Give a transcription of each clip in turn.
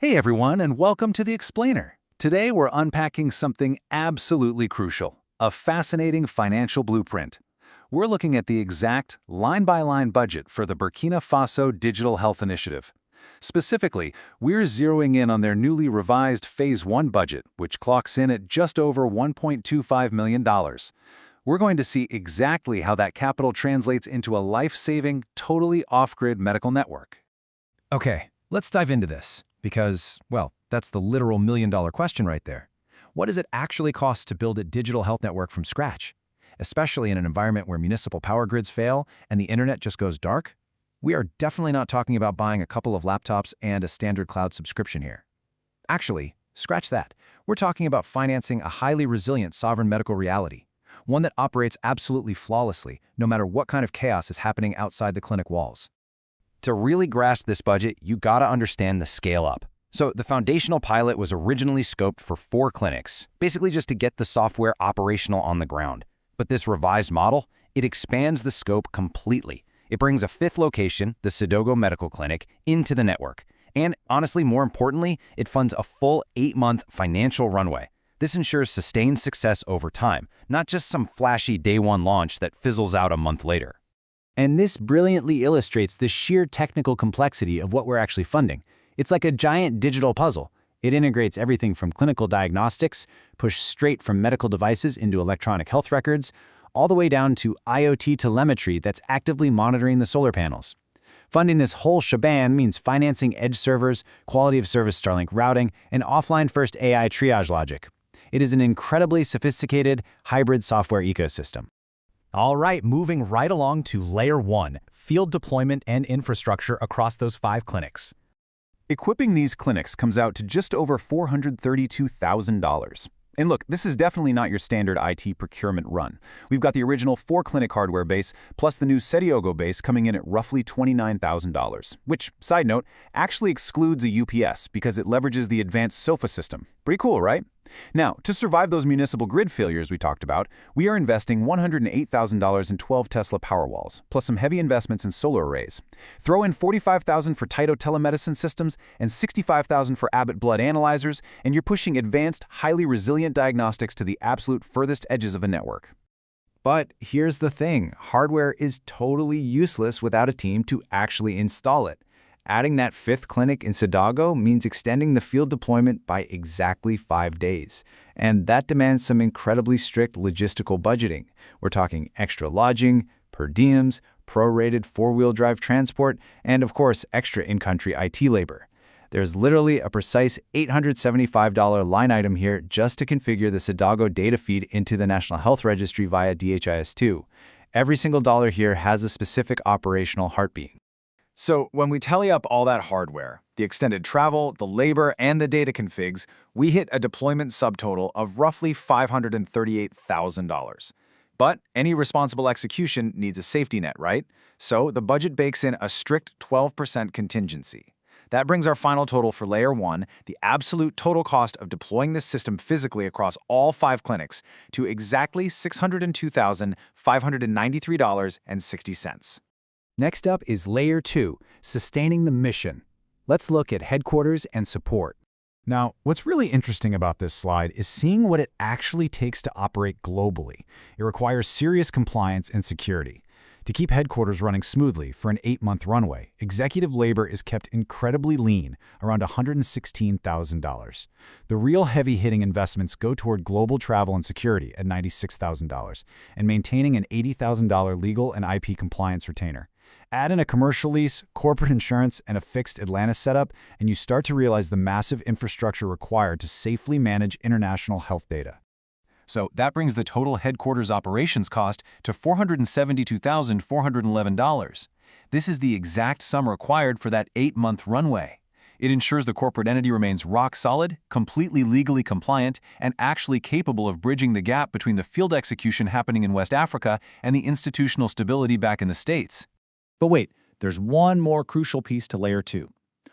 Hey everyone, and welcome to The Explainer. Today we're unpacking something absolutely crucial, a fascinating financial blueprint. We're looking at the exact line-by-line budget for the Burkina Faso Digital Health Initiative. Specifically, we're zeroing in on their newly revised Phase 1 budget, which clocks in at just over $1.25 million. We're going to see exactly how that capital translates into a life-saving, totally off-grid medical network. Okay, let's dive into this, because, well, that's the literal million-dollar question right there. What does it actually cost to build a digital health network from scratch? Especially in an environment where municipal power grids fail and the internet just goes dark? We are definitely not talking about buying a couple of laptops and a standard cloud subscription here. Actually, scratch that. We're talking about financing a highly resilient sovereign medical reality, one that operates absolutely flawlessly, no matter what kind of chaos is happening outside the clinic walls. To really grasp this budget, you gotta understand the scale up. So the foundational pilot was originally scoped for 4 clinics, basically just to get the software operational on the ground. But this revised model, it expands the scope completely. It brings a 5th location, the Sidogo Medical Clinic, into the network. And honestly, more importantly, it funds a full 8-month financial runway. This ensures sustained success over time, not just some flashy day one launch that fizzles out a month later. And this brilliantly illustrates the sheer technical complexity of what we're actually funding. It's like a giant digital puzzle. It integrates everything from clinical diagnostics, pushed straight from medical devices into electronic health records, all the way down to IoT telemetry that's actively monitoring the solar panels. Funding this whole shebang means financing edge servers, quality of service Starlink routing, and offline-first AI triage logic. It is an incredibly sophisticated, hybrid software ecosystem. All right, moving right along to Layer 1, field deployment and infrastructure across those 5 clinics. Equipping these clinics comes out to just over $432,000. And look, this is definitely not your standard IT procurement run. We've got the original 4-clinic hardware base, plus the new Sediogo base coming in at roughly $29,000, which, side note, actually excludes a UPS because it leverages the advanced SOFA system. Pretty cool, right? Now, to survive those municipal grid failures we talked about, we are investing $108,000 in 12 Tesla Powerwalls, plus some heavy investments in solar arrays. Throw in $45,000 for Taito telemedicine systems and $65,000 for Abbott blood analyzers, and you're pushing advanced, highly resilient diagnostics to the absolute furthest edges of a network. But here's the thing, hardware is totally useless without a team to actually install it. Adding that 5th clinic in Sidogo means extending the field deployment by exactly 5 days. And that demands some incredibly strict logistical budgeting. We're talking extra lodging, per diems, prorated 4-wheel drive transport, and of course, extra in-country IT labor. There's literally a precise $875 line item here just to configure the Sidogo data feed into the National Health Registry via DHIS2. Every single dollar here has a specific operational heartbeat. So when we tally up all that hardware, the extended travel, the labor, and the data configs, we hit a deployment subtotal of roughly $538,000. But any responsible execution needs a safety net, right? So the budget bakes in a strict 12% contingency. That brings our final total for Layer 1, the absolute total cost of deploying this system physically across all 5 clinics, to exactly $602,593.60. Next up is Layer 2, sustaining the mission. Let's look at headquarters and support. Now, what's really interesting about this slide is seeing what it actually takes to operate globally. It requires serious compliance and security. To keep headquarters running smoothly for an 8-month runway, executive labor is kept incredibly lean, around $116,000. The real heavy-hitting investments go toward global travel and security at $96,000, and maintaining an $80,000 legal and IP compliance retainer. Add in a commercial lease, corporate insurance, and a fixed Atlantis setup, and you start to realize the massive infrastructure required to safely manage international health data. So that brings the total headquarters operations cost to $472,411. This is the exact sum required for that 8-month runway. It ensures the corporate entity remains rock solid, completely legally compliant, and actually capable of bridging the gap between the field execution happening in West Africa and the institutional stability back in the States. But wait, there's one more crucial piece to Layer 2.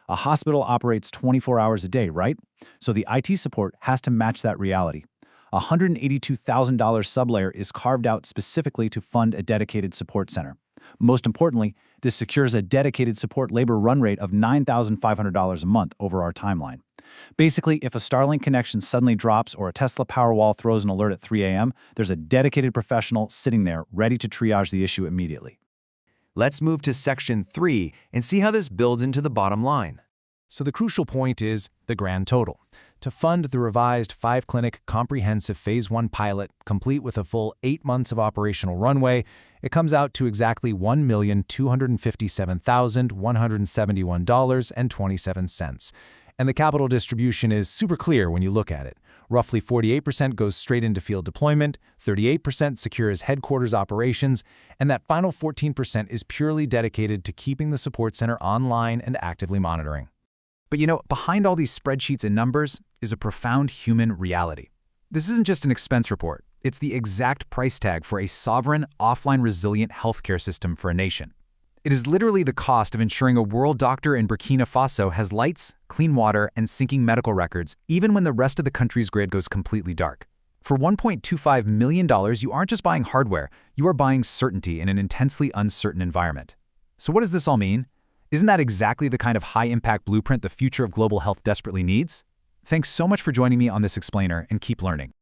A hospital operates 24 hours a day, right? So the IT support has to match that reality. A $182,000 sublayer is carved out specifically to fund a dedicated support center. Most importantly, this secures a dedicated support labor run rate of $9,500 a month over our timeline. Basically, if a Starlink connection suddenly drops or a Tesla Powerwall throws an alert at 3 a.m., there's a dedicated professional sitting there ready to triage the issue immediately. Let's move to Section 3 and see how this builds into the bottom line. So the crucial point is the grand total. To fund the revised 5-clinic comprehensive Phase 1 pilot, complete with a full 8 months of operational runway, it comes out to exactly $1,257,171.27. And the capital distribution is super clear when you look at it. Roughly 48% goes straight into field deployment, 38% secures headquarters operations, and that final 14% is purely dedicated to keeping the support center online and actively monitoring. But behind all these spreadsheets and numbers is a profound human reality. This isn't just an expense report. It's the exact price tag for a sovereign, offline resilient healthcare system for a nation. It is literally the cost of ensuring a world doctor in Burkina Faso has lights, clean water, and syncing medical records, even when the rest of the country's grid goes completely dark. For $1.25 million, you aren't just buying hardware, you are buying certainty in an intensely uncertain environment. So what does this all mean? Isn't that exactly the kind of high-impact blueprint the future of global health desperately needs? Thanks so much for joining me on this explainer, and keep learning.